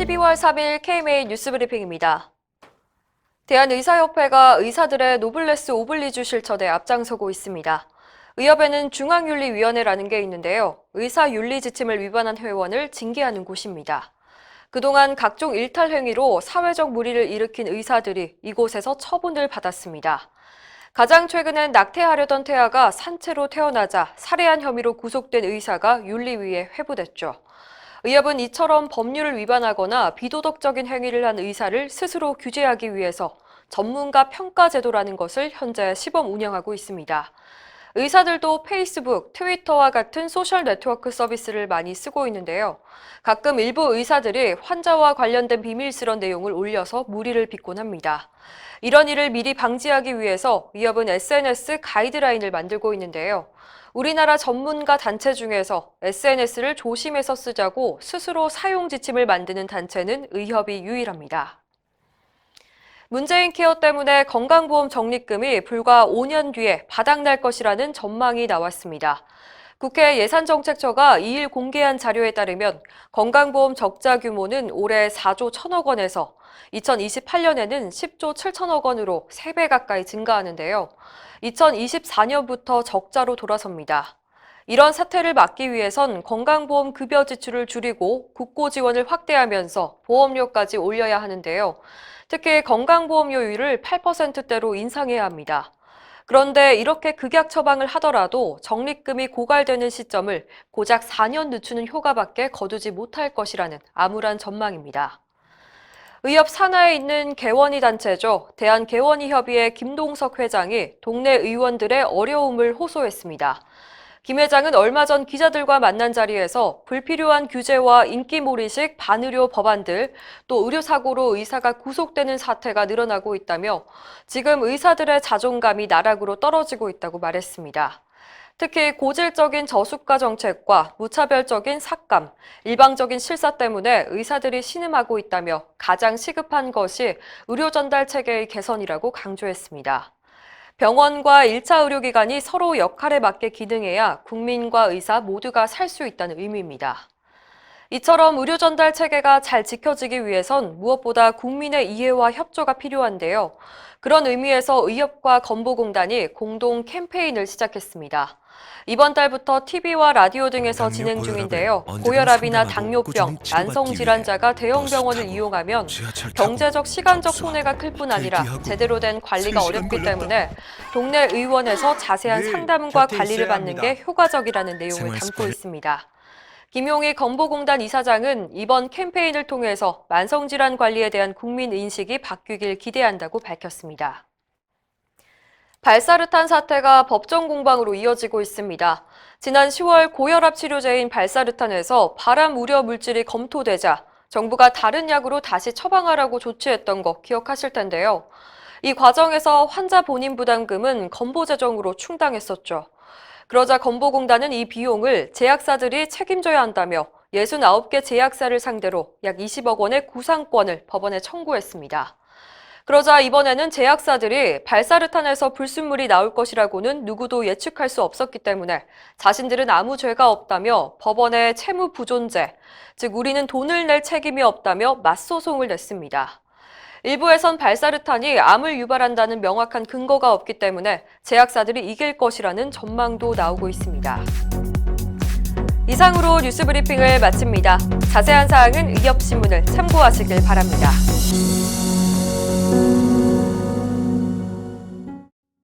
12월 3일 KMA 뉴스브리핑입니다. 대한의사협회가 의사들의 노블레스 오블리주 실천에 앞장서고 있습니다. 의협에는 중앙윤리위원회라는 게 있는데요. 의사윤리 지침을 위반한 회원을 징계하는 곳입니다. 그동안 각종 일탈 행위로 사회적 물의를 일으킨 의사들이 이곳에서 처분을 받았습니다. 가장 최근엔 낙태하려던 태아가 산채로 태어나자 살해한 혐의로 구속된 의사가 윤리위에 회부됐죠. 의협은 이처럼 법률을 위반하거나 비도덕적인 행위를 한 의사를 스스로 규제하기 위해서 전문가 평가 제도라는 것을 현재 시범 운영하고 있습니다. 의사들도 페이스북, 트위터와 같은 소셜 네트워크 서비스를 많이 쓰고 있는데요. 가끔 일부 의사들이 환자와 관련된 비밀스러운 내용을 올려서 물의를 빚곤 합니다. 이런 일을 미리 방지하기 위해서 의협은 SNS 가이드라인을 만들고 있는데요. 우리나라 전문가 단체 중에서 SNS를 조심해서 쓰자고 스스로 사용 지침을 만드는 단체는 의협이 유일합니다. 문재인 케어 때문에 건강보험 적립금이 불과 5년 뒤에 바닥날 것이라는 전망이 나왔습니다. 국회 예산정책처가 2일 공개한 자료에 따르면 건강보험 적자 규모는 올해 4조 1천억 원에서 2028년에는 10조 7천억 원으로 3배 가까이 증가하는데요. 2024년부터 적자로 돌아섭니다. 이런 사태를 막기 위해선 건강보험 급여 지출을 줄이고 국고 지원을 확대하면서 보험료까지 올려야 하는데요. 특히 건강보험료율을 8%대로 인상해야 합니다. 그런데 이렇게 극약 처방을 하더라도 적립금이 고갈되는 시점을 고작 4년 늦추는 효과밖에 거두지 못할 것이라는 암울한 전망입니다. 의협 산하에 있는 개원이 단체죠. 대한개원이협의회 김동석 회장이 동네 의원들의 어려움을 호소했습니다. 김 회장은 얼마 전 기자들과 만난 자리에서 불필요한 규제와 인기몰이식 반의료 법안들, 또 의료사고로 의사가 구속되는 사태가 늘어나고 있다며 지금 의사들의 자존감이 나락으로 떨어지고 있다고 말했습니다. 특히 고질적인 저수가 정책과 무차별적인 삭감, 일방적인 실사 때문에 의사들이 신음하고 있다며 가장 시급한 것이 의료 전달 체계의 개선이라고 강조했습니다. 병원과 1차 의료기관이 서로 역할에 맞게 기능해야 국민과 의사 모두가 살 수 있다는 의미입니다. 이처럼 의료 전달 체계가 잘 지켜지기 위해선 무엇보다 국민의 이해와 협조가 필요한데요. 그런 의미에서 의협과 건보공단이 공동 캠페인을 시작했습니다. 이번 달부터 TV와 라디오 등에서 진행 중인데요. 고혈압이나 당뇨병, 만성질환자가 대형 병원을 이용하면 경제적, 시간적 손해가 클 뿐 아니라 제대로 된 관리가 어렵기 때문에 동네 의원에서 자세한 상담과 관리를 받는 게 효과적이라는 내용을 담고 있습니다. 김용희 건보공단 이사장은 이번 캠페인을 통해서 만성질환 관리에 대한 국민 인식이 바뀌길 기대한다고 밝혔습니다. 발사르탄 사태가 법정 공방으로 이어지고 있습니다. 지난 10월 고혈압 치료제인 발사르탄에서 발암 우려 물질이 검토되자 정부가 다른 약으로 다시 처방하라고 조치했던 거 기억하실 텐데요. 이 과정에서 환자 본인 부담금은 건보 재정으로 충당했었죠. 그러자 건보공단은 이 비용을 제약사들이 책임져야 한다며 69개 제약사를 상대로 약 20억 원의 구상권을 법원에 청구했습니다. 그러자 이번에는 제약사들이 발사르탄에서 불순물이 나올 것이라고는 누구도 예측할 수 없었기 때문에 자신들은 아무 죄가 없다며 법원에 채무부존죄, 즉 우리는 돈을 낼 책임이 없다며 맞소송을 냈습니다. 일부에선 발사르탄이 암을 유발한다는 명확한 근거가 없기 때문에 제약사들이 이길 것이라는 전망도 나오고 있습니다. 이상으로 뉴스브리핑을 마칩니다. 자세한 사항은 의협신문을 참고하시길 바랍니다.